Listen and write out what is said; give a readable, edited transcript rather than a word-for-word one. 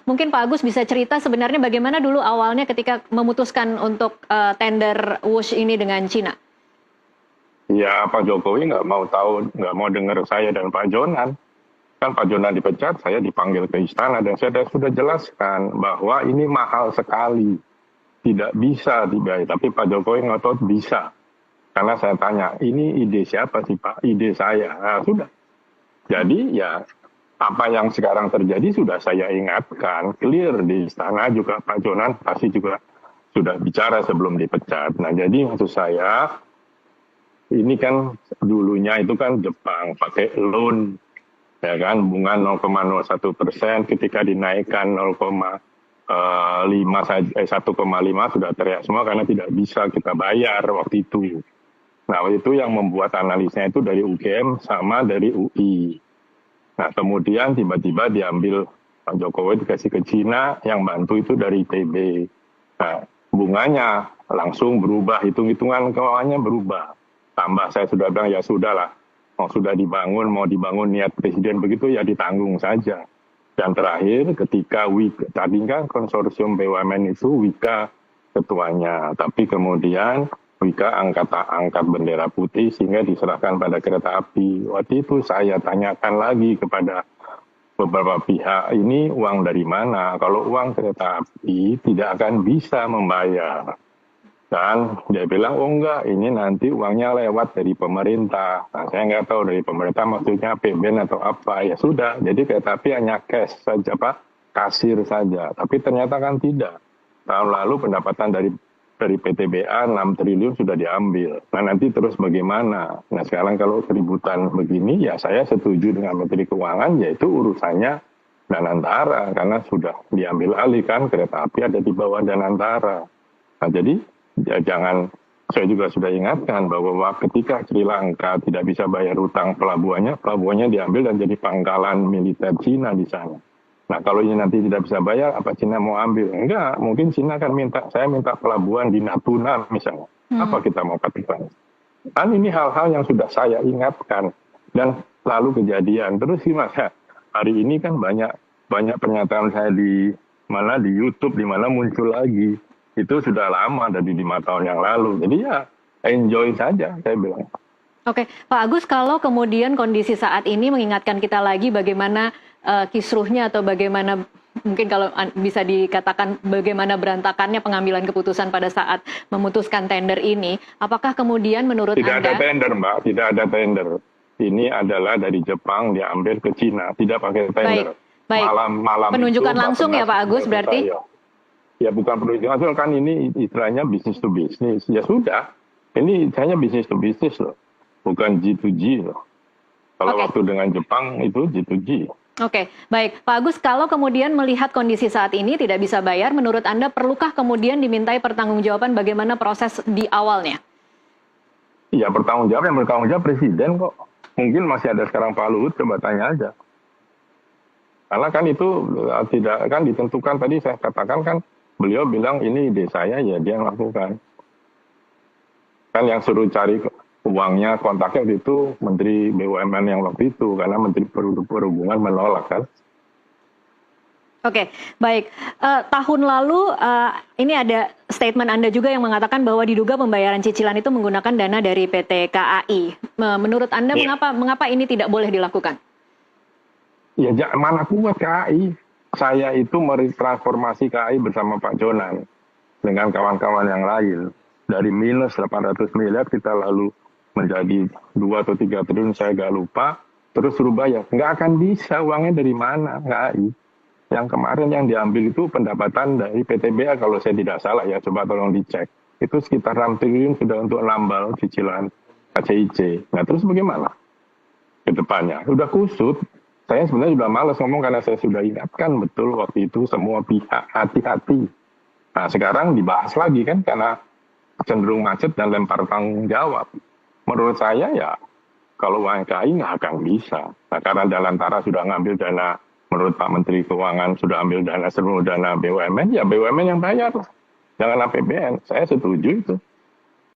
mungkin Pak Agus bisa cerita sebenarnya bagaimana dulu awalnya ketika memutuskan untuk tender WUSH ini dengan Cina? Ya, Pak Jokowi nggak mau tahu, nggak mau dengar saya dan Pak Jonan. Kan Pak Jonan dipecat, saya dipanggil ke istana dan saya sudah jelaskan bahwa ini mahal sekali, tidak bisa dibayar. Tapi Pak Jokowi ngotot bisa. Karena saya tanya, ini ide siapa sih Pak? Ide saya. Nah, sudah. Jadi ya apa yang sekarang terjadi sudah saya ingatkan, clear di istana juga Pak Jonan pasti juga sudah bicara sebelum dipecat. Nah jadi maksud saya, ini kan dulunya itu kan Jepang pakai loan, ya kan, bunga 0,01%, ketika dinaikkan 1,5 sudah teriak semua karena tidak bisa kita bayar waktu itu. Nah itu yang membuat analisnya itu dari UGM sama dari UI. Nah kemudian tiba-tiba diambil Pak Jokowi dikasih ke Cina, yang bantu itu dari ITB. Nah bunganya langsung berubah, hitung-hitungan keuangannya berubah. Tambah saya sudah bilang ya sudahlah, mau sudah dibangun, mau dibangun niat presiden begitu ya ditanggung saja. Dan terakhir ketika Wika, tadi kan konsorsium BUMN itu Wika ketuanya, tapi kemudian Wika angkat bendera putih sehingga diserahkan pada kereta api. Waktu itu saya tanyakan lagi kepada beberapa pihak, ini uang dari mana? Kalau uang kereta api tidak akan bisa membayar. Dan dia bilang, oh enggak, ini nanti uangnya lewat dari pemerintah. Nah, saya nggak tahu dari pemerintah maksudnya APBN atau apa. Ya sudah, jadi kereta api hanya cash saja, Pak, kasir saja. Tapi ternyata kan tidak. Tahun lalu pendapatan dari PTBA 6 triliun sudah diambil. Nah nanti terus bagaimana? Nah sekarang kalau keributan begini, ya saya setuju dengan Menteri Keuangan, yaitu urusannya Danantara. Karena sudah diambil alih kan, kereta api ada di bawah Danantara. Nah jadi ya jangan, saya juga sudah ingatkan bahwa ketika Sri Lanka tidak bisa bayar utang pelabuhannya diambil dan jadi pangkalan militer Cina di sana. Nah kalau ini nanti tidak bisa bayar, apa Cina mau ambil? Enggak, mungkin Cina akan saya minta pelabuhan di Natuna misalnya. Apa kita mau katakan? Kan ini hal-hal yang sudah saya ingatkan dan lalu kejadian. Terus gimana? Hari ini kan banyak pernyataan saya di YouTube, di mana muncul lagi. Itu sudah lama dari 5 tahun yang lalu. Jadi ya enjoy saja, saya bilang. Oke, Pak Agus, kalau kemudian kondisi saat ini mengingatkan kita lagi bagaimana kisruhnya atau bagaimana mungkin kalau bisa dikatakan bagaimana berantakannya pengambilan keputusan pada saat memutuskan tender ini, apakah kemudian menurut Anda... Tidak ada tender, Mbak, tidak ada tender. Ini adalah dari Jepang diambil ke Cina, tidak pakai tender. Baik. Malam penunjukan itu, langsung ya Pak Agus berarti? Ya bukan penunjukan langsung, kan ini istilahnya bisnis to bisnis. Ya sudah, ini hanya bisnis to bisnis loh, bukan G2G loh. Kalau waktu dengan Jepang itu G2G. Oke, baik. Pak Agus, kalau kemudian melihat kondisi saat ini tidak bisa bayar, menurut Anda perlukah kemudian dimintai pertanggungjawaban bagaimana proses di awalnya? Iya, bertanggung jawab Presiden kok. Mungkin masih ada sekarang Pak Luhut, coba tanya aja. Karena kan itu tidak kan ditentukan, tadi saya katakan kan, beliau bilang ini ide saya, ya dia yang lakukan. Kan yang suruh cari uangnya, kontaknya waktu itu Menteri BUMN yang waktu itu, karena Menteri Perhubungan menolak kan. Oke, baik. Tahun lalu ini ada statement Anda juga yang mengatakan bahwa diduga pembayaran cicilan itu menggunakan dana dari PT KAI. Menurut Anda mengapa ini tidak boleh dilakukan? Ya mana kuat KAI. Saya itu meretransformasi KAI bersama Pak Jonan dengan kawan-kawan yang lain. Dari minus 800 miliar kita lalu menjadi 2 atau 3 triliun, saya nggak lupa, terus suruh bayar. Nggak akan bisa, uangnya dari mana, KAI. Yang kemarin yang diambil itu pendapatan dari PTBA, kalau saya tidak salah ya, coba tolong dicek. Itu sekitar 6 triliun sudah untuk nambal cicilan KCIC. Nah terus bagaimana ke depannya? Sudah kusut, saya sebenarnya sudah malas ngomong karena saya sudah ingatkan betul waktu itu semua pihak hati-hati. Nah sekarang dibahas lagi kan, karena cenderung macet dan lempar tanggung jawab. Menurut saya ya, kalau uang KAI nggak akan bisa. Nah, karena Danantara sudah ngambil dana, menurut Pak Menteri Keuangan sudah ambil dana seluruh dana BUMN, ya BUMN yang bayar. Jangan APBN, saya setuju itu.